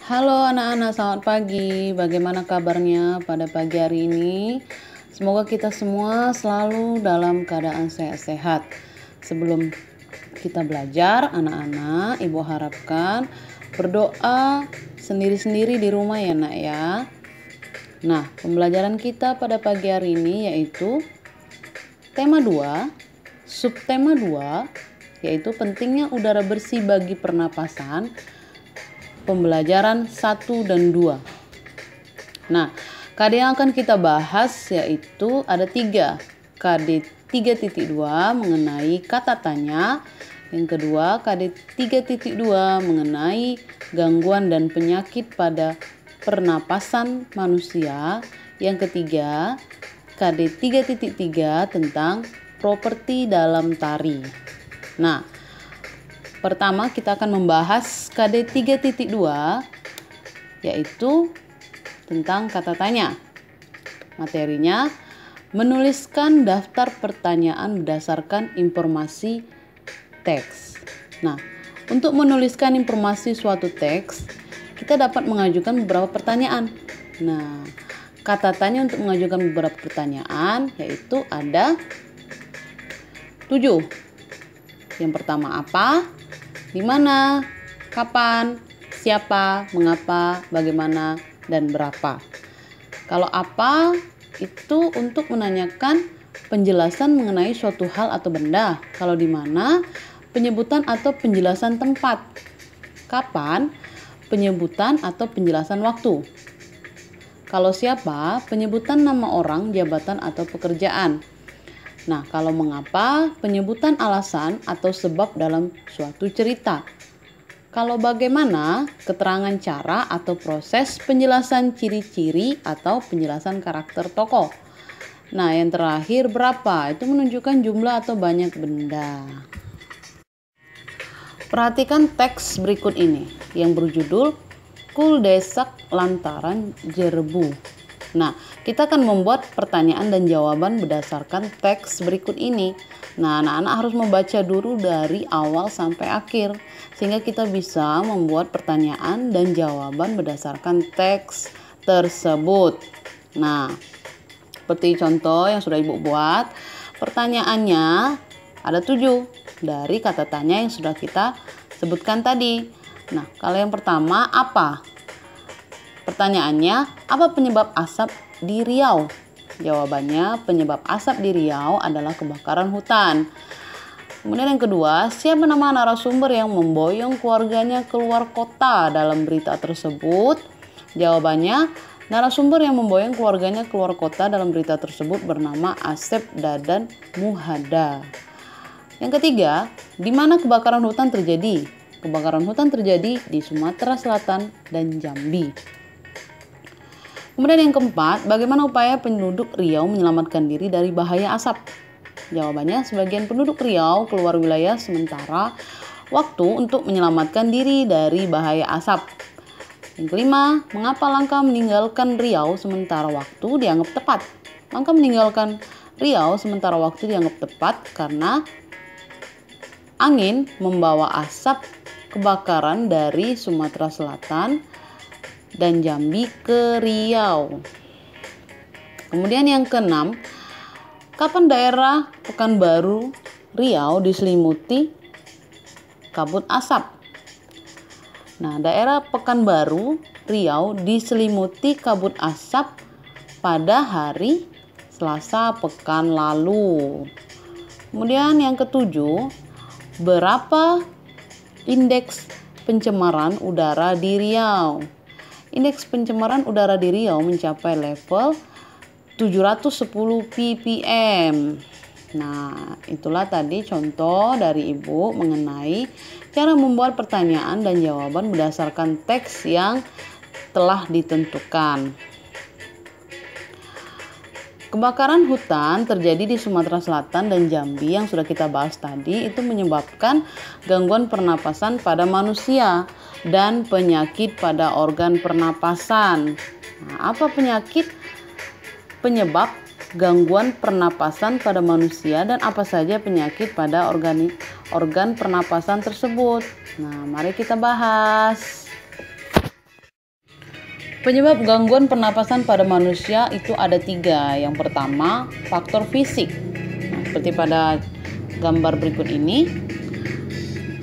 Halo anak-anak, selamat pagi. Bagaimana kabarnya pada pagi hari ini? Semoga kita semua selalu dalam keadaan sehat-sehat. Sebelum kita belajar, anak-anak, Ibu harapkan berdoa sendiri-sendiri di rumah ya, Nak ya. Nah, pembelajaran kita pada pagi hari ini yaitu tema 2, subtema 2, yaitu pentingnya udara bersih bagi pernapasan. Pembelajaran 1 dan 2. Nah, KD yang akan kita bahas yaitu ada 3. KD 3.2 mengenai kata tanya. Yang kedua, KD 3.2 mengenai gangguan dan penyakit pada pernapasan manusia. Yang ketiga, KD 3.3 tentang properti dalam tari. Nah, pertama kita akan membahas KD 3.2 yaitu tentang kata tanya. Materinya menuliskan daftar pertanyaan berdasarkan informasi teks. Nah, untuk menuliskan informasi suatu teks, kita dapat mengajukan beberapa pertanyaan. Nah, kata tanya untuk mengajukan beberapa pertanyaan yaitu ada 7. Yang pertama apa? Di mana, kapan, siapa, mengapa, bagaimana, dan berapa. Kalau apa itu untuk menanyakan penjelasan mengenai suatu hal atau benda. Kalau di mana, penyebutan atau penjelasan tempat. Kapan, penyebutan atau penjelasan waktu. Kalau siapa, penyebutan nama orang, jabatan, atau pekerjaan. Nah, kalau mengapa, penyebutan alasan atau sebab dalam suatu cerita. Kalau bagaimana, keterangan cara atau proses penjelasan ciri-ciri atau penjelasan karakter tokoh. Nah, yang terakhir berapa? Itu menunjukkan jumlah atau banyak benda. Perhatikan teks berikut ini yang berjudul Kul Desak Lantaran Jerbu. Nah, kita akan membuat pertanyaan dan jawaban berdasarkan teks berikut ini. Nah, anak-anak harus membaca dulu dari awal sampai akhir, sehingga kita bisa membuat pertanyaan dan jawaban berdasarkan teks tersebut. Nah, seperti contoh yang sudah Ibu buat, pertanyaannya ada 7 dari kata tanya yang sudah kita sebutkan tadi. Nah, kalau yang pertama, apa? Pertanyaannya, apa penyebab asap di Riau? Jawabannya, penyebab asap di Riau adalah kebakaran hutan. Kemudian yang kedua, siapa nama narasumber yang memboyong keluarganya keluar kota dalam berita tersebut? Jawabannya, narasumber yang memboyong keluarganya keluar kota dalam berita tersebut bernama Asep Dadan Muhada. Yang ketiga, di mana kebakaran hutan terjadi? Kebakaran hutan terjadi di Sumatera Selatan dan Jambi. Kemudian yang keempat, bagaimana upaya penduduk Riau menyelamatkan diri dari bahaya asap? Jawabannya, sebagian penduduk Riau keluar wilayah sementara waktu untuk menyelamatkan diri dari bahaya asap. Yang kelima, mengapa langkah meninggalkan Riau sementara waktu dianggap tepat? Langkah meninggalkan Riau sementara waktu dianggap tepat karena angin membawa asap kebakaran dari Sumatera Selatan dan Jambi ke Riau. Kemudian yang keenam, kapan daerah Pekanbaru, Riau diselimuti kabut asap? Nah, daerah Pekanbaru, Riau diselimuti kabut asap pada hari Selasa pekan lalu. Kemudian yang ketujuh, berapa indeks pencemaran udara di Riau? Indeks pencemaran udara di Riau mencapai level 710 ppm. Nah, itulah tadi contoh dari Ibu mengenai cara membuat pertanyaan dan jawaban berdasarkan teks yang telah ditentukan. Kebakaran hutan terjadi di Sumatera Selatan dan Jambi yang sudah kita bahas tadi itu menyebabkan gangguan pernapasan pada manusia dan penyakit pada organ pernapasan. Nah, apa penyakit penyebab gangguan pernapasan pada manusia dan apa saja penyakit pada organ pernapasan tersebut? Nah, mari kita bahas. Penyebab gangguan pernapasan pada manusia itu ada 3. Yang pertama, faktor fisik. Nah, seperti pada gambar berikut ini.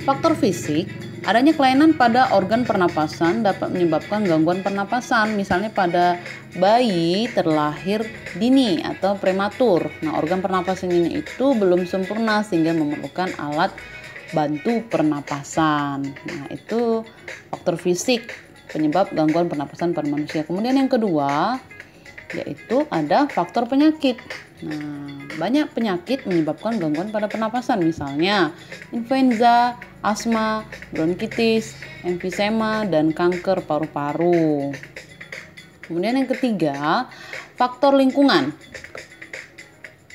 Faktor fisik, adanya kelainan pada organ pernapasan dapat menyebabkan gangguan pernapasan. Misalnya pada bayi terlahir dini atau prematur. Nah, organ pernapasan ini itu belum sempurna sehingga memerlukan alat bantu pernapasan. Nah, itu faktor fisik penyebab gangguan pernapasan pada manusia. Kemudian yang kedua, yaitu ada faktor penyakit. Nah, banyak penyakit menyebabkan gangguan pada pernapasan, misalnya influenza, asma, bronkitis, emfisema, dan kanker paru-paru. Kemudian yang ketiga, faktor lingkungan.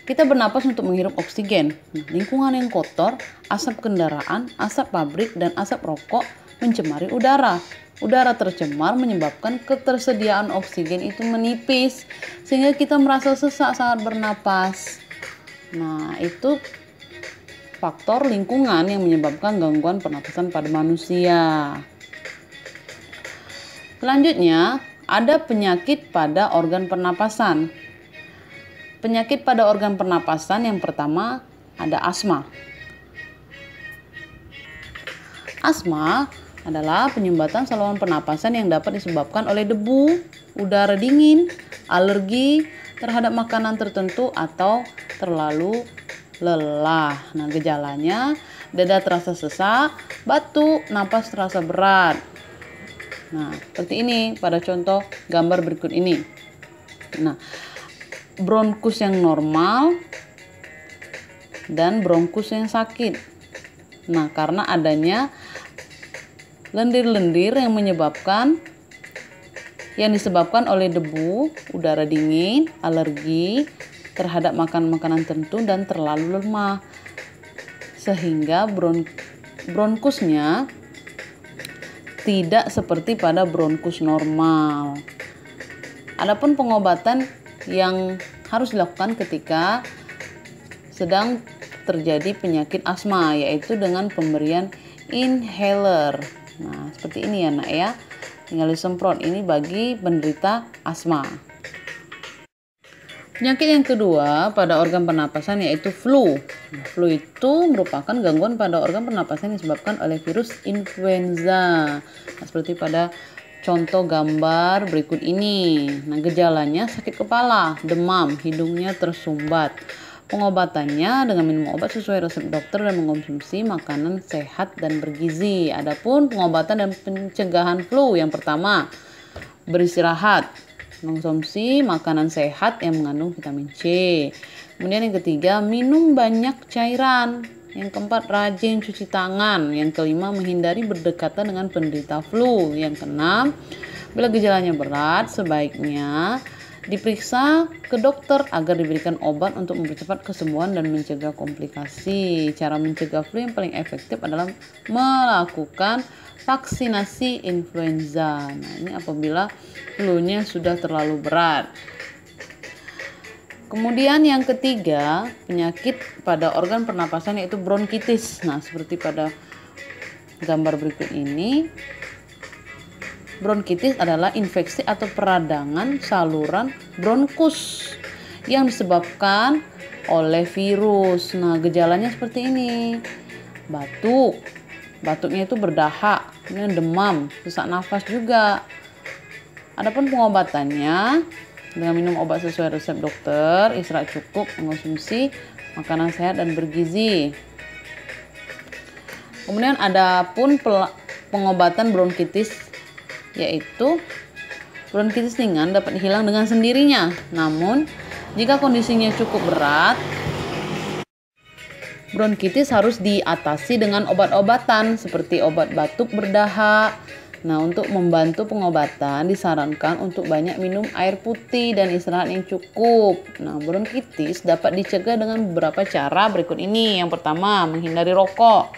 Kita bernapas untuk menghirup oksigen. Lingkungan yang kotor, asap kendaraan, asap pabrik, dan asap rokok mencemari udara. Udara tercemar menyebabkan ketersediaan oksigen itu menipis, sehingga kita merasa sesak saat bernapas. Nah, itu faktor lingkungan yang menyebabkan gangguan pernapasan pada manusia. Selanjutnya, ada penyakit pada organ pernapasan. Penyakit pada organ pernapasan yang pertama ada asma. Asma adalah penyumbatan saluran pernapasan yang dapat disebabkan oleh debu, udara dingin, alergi terhadap makanan tertentu, atau terlalu lelah. Nah, gejalanya dada terasa sesak, batuk, napas terasa berat. Nah, seperti ini pada contoh gambar berikut ini. Nah, bronkus yang normal dan bronkus yang sakit. Nah, karena adanya lendir-lendir yang disebabkan oleh debu, udara dingin, alergi terhadap makanan tertentu, dan terlalu lemah, sehingga bronkusnya tidak seperti pada bronkus normal. Adapun pengobatan yang harus dilakukan ketika sedang terjadi penyakit asma, yaitu dengan pemberian inhaler. Nah, seperti ini ya, Nak ya. Tinggal disemprot, ini bagi penderita asma. Penyakit yang kedua pada organ pernapasan yaitu flu. Nah, flu itu merupakan gangguan pada organ pernapasan yang disebabkan oleh virus influenza. Nah, seperti pada contoh gambar berikut ini. Nah, gejalanya sakit kepala, demam, hidungnya tersumbat. Pengobatannya dengan minum obat sesuai resep dokter dan mengkonsumsi makanan sehat dan bergizi. Adapun pengobatan dan pencegahan flu, yang pertama, beristirahat, mengkonsumsi makanan sehat yang mengandung vitamin C. Kemudian yang ketiga, minum banyak cairan. Yang keempat, rajin cuci tangan. Yang kelima, menghindari berdekatan dengan penderita flu. Yang keenam, bila gejalanya berat, sebaiknya diperiksa ke dokter agar diberikan obat untuk mempercepat kesembuhan dan mencegah komplikasi. Cara mencegah flu yang paling efektif adalah melakukan vaksinasi influenza. Nah, ini apabila flu-nya sudah terlalu berat. Kemudian yang ketiga, penyakit pada organ pernapasan yaitu bronkitis. Nah, seperti pada gambar berikut ini. Bronkitis adalah infeksi atau peradangan saluran bronkus yang disebabkan oleh virus. Nah, gejalanya seperti ini. Batuknya itu berdahak, kemudian demam, sesak nafas juga. Adapun pengobatannya dengan minum obat sesuai resep dokter, istirahat cukup, mengonsumsi makanan sehat dan bergizi. Kemudian ada pun pengobatan bronkitis, yaitu bronkitis ringan dapat hilang dengan sendirinya. Namun, jika kondisinya cukup berat, bronkitis harus diatasi dengan obat-obatan seperti obat batuk berdahak. Nah, untuk membantu pengobatan disarankan untuk banyak minum air putih dan istirahat yang cukup. Nah, bronkitis dapat dicegah dengan beberapa cara berikut ini. Yang pertama, menghindari rokok.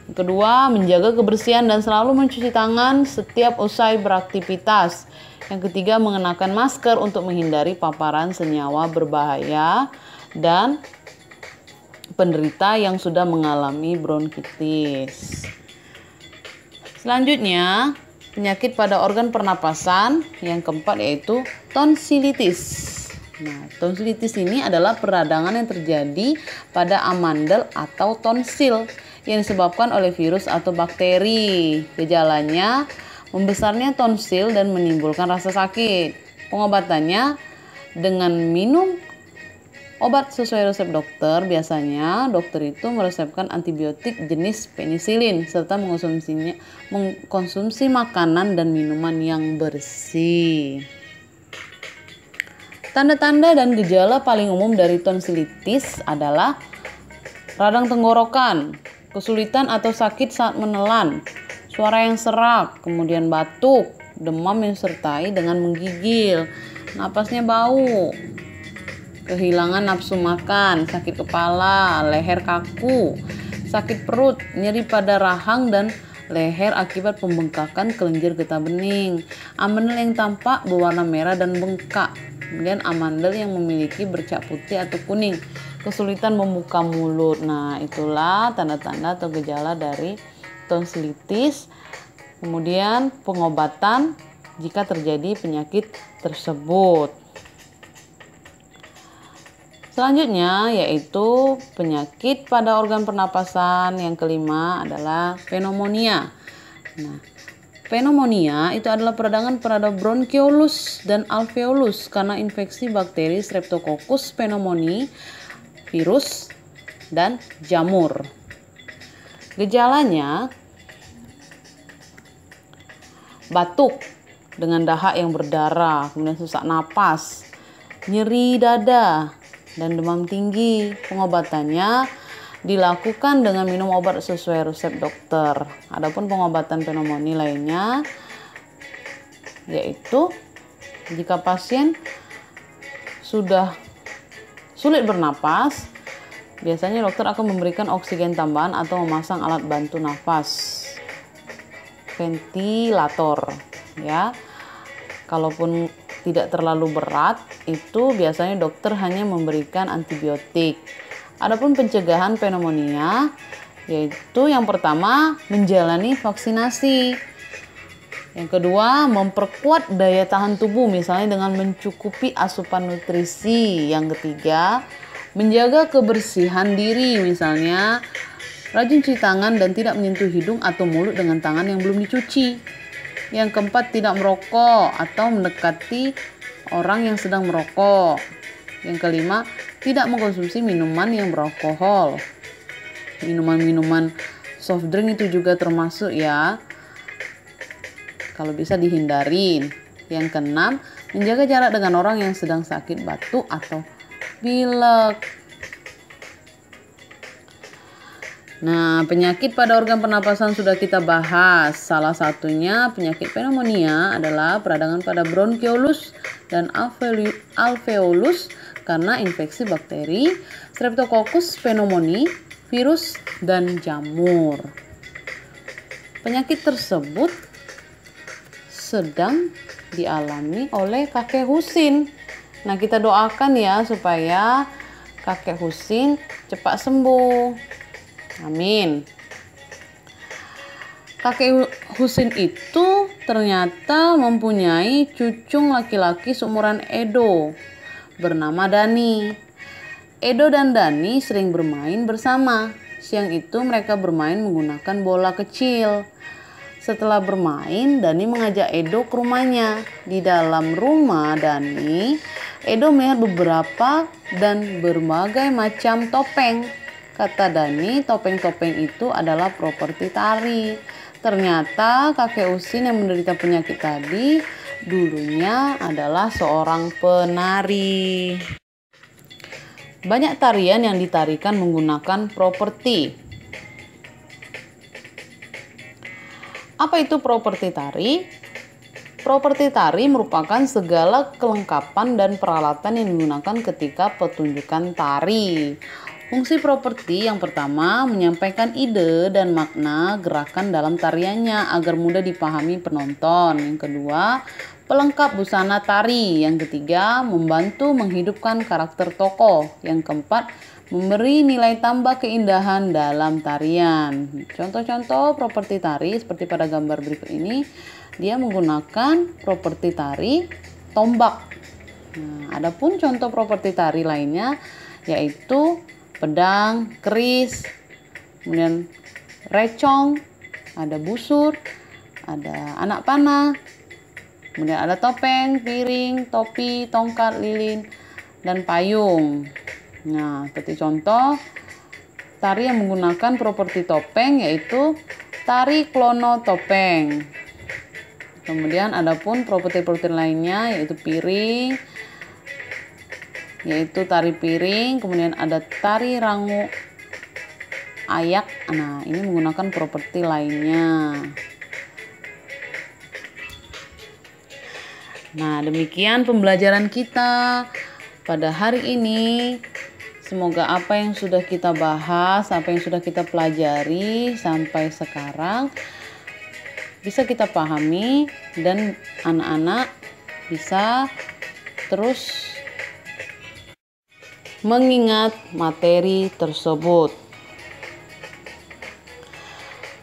Yang kedua, menjaga kebersihan dan selalu mencuci tangan setiap usai beraktivitas. Yang ketiga, mengenakan masker untuk menghindari paparan senyawa berbahaya dan penderita yang sudah mengalami bronkitis. Selanjutnya, penyakit pada organ pernapasan. Yang keempat yaitu tonsilitis. Nah, tonsilitis ini adalah peradangan yang terjadi pada amandel atau tonsil yang disebabkan oleh virus atau bakteri. Gejalanya membesarnya tonsil dan menimbulkan rasa sakit. Pengobatannya dengan minum obat sesuai resep dokter. Biasanya dokter itu meresepkan antibiotik jenis penisilin serta mengkonsumsi makanan dan minuman yang bersih. Tanda-tanda dan gejala paling umum dari tonsilitis adalah radang tenggorokan, kesulitan atau sakit saat menelan, suara yang serak, kemudian batuk, demam yang disertai dengan menggigil, napasnya bau, kehilangan nafsu makan, sakit kepala, leher kaku, sakit perut, nyeri pada rahang dan leher akibat pembengkakan kelenjar getah bening, amandel yang tampak berwarna merah dan bengkak, kemudian amandel yang memiliki bercak putih atau kuning, kesulitan membuka mulut. Nah, itulah tanda-tanda atau gejala dari tonsilitis. Kemudian pengobatan jika terjadi penyakit tersebut. Selanjutnya yaitu penyakit pada organ pernapasan. Yang kelima adalah pneumonia. Nah, pneumonia itu adalah peradangan pada bronkiolus dan alveolus karena infeksi bakteri Streptococcus pneumoniae, virus, dan jamur. Gejalanya batuk dengan dahak yang berdarah, kemudian sesak napas, nyeri dada, dan demam tinggi. Pengobatannya dilakukan dengan minum obat sesuai resep dokter. Adapun pengobatan pneumonia lainnya yaitu jika pasien sudah sulit bernapas, biasanya dokter akan memberikan oksigen tambahan atau memasang alat bantu nafas, ventilator, ya. Kalaupun tidak terlalu berat, itu biasanya dokter hanya memberikan antibiotik. Adapun pencegahan pneumonia yaitu yang pertama menjalani vaksinasi. Yang kedua, memperkuat daya tahan tubuh misalnya dengan mencukupi asupan nutrisi. Yang ketiga, menjaga kebersihan diri misalnya rajin cuci tangan dan tidak menyentuh hidung atau mulut dengan tangan yang belum dicuci. Yang keempat, tidak merokok atau mendekati orang yang sedang merokok. Yang kelima, tidak mengkonsumsi minuman yang beralkohol. Minuman-minuman soft drink itu juga termasuk ya. Kalau bisa dihindarin. Yang keenam, menjaga jarak dengan orang yang sedang sakit batuk atau pilek. Nah, penyakit pada organ pernapasan sudah kita bahas. Salah satunya penyakit pneumonia adalah peradangan pada bronkiolus dan alveolus karena infeksi bakteri Streptococcus pneumoniae, virus, dan jamur. Penyakit tersebut sedang dialami oleh kakek Husin. Nah, kita doakan ya supaya kakek Husin cepat sembuh. Amin. Kakek Husin itu ternyata mempunyai cucung laki-laki seumuran Edo bernama Dani. Edo dan Dani sering bermain bersama. Siang itu mereka bermain menggunakan bola kecil. Setelah bermain, Dani mengajak Edo ke rumahnya. Di dalam rumah Dani, Edo melihat beberapa dan berbagai macam topeng. Kata Dani, topeng-topeng itu adalah properti tari. Ternyata kakek Husin yang menderita penyakit tadi dulunya adalah seorang penari. Banyak tarian yang ditarikan menggunakan properti. Apa itu properti tari? Properti tari merupakan segala kelengkapan dan peralatan yang digunakan ketika pertunjukan tari. Fungsi properti yang pertama menyampaikan ide dan makna gerakan dalam tariannya agar mudah dipahami penonton. Yang kedua, pelengkap busana tari. Yang ketiga, membantu menghidupkan karakter tokoh. Yang keempat, memberi nilai tambah keindahan dalam tarian. Contoh-contoh properti tari seperti pada gambar berikut ini, dia menggunakan properti tari tombak. Nah, adapun contoh properti tari lainnya yaitu pedang, keris, kemudian recong, ada busur, ada anak panah, kemudian ada topeng, piring, topi, tongkat, lilin, dan payung. Nah, seperti contoh tari yang menggunakan properti topeng yaitu tari klono topeng. Kemudian adapun properti-properti lainnya yaitu piring, yaitu tari piring, kemudian ada tari rangu ayak. Nah, ini menggunakan properti lainnya. Nah, demikian pembelajaran kita pada hari ini. Semoga apa yang sudah kita bahas, apa yang sudah kita pelajari sampai sekarang bisa kita pahami dan anak-anak bisa terus mengingat materi tersebut.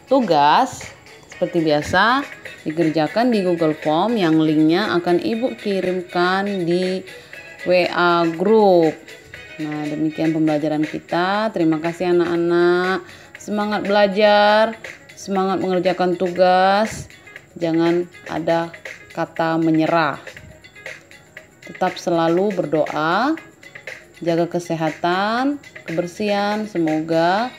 Tugas seperti biasa dikerjakan di Google Form yang linknya akan Ibu kirimkan di WA Group. Nah, demikian pembelajaran kita. Terima kasih anak-anak. Semangat belajar, semangat mengerjakan tugas. Jangan ada kata menyerah. Tetap selalu berdoa, jaga kesehatan, kebersihan. Semoga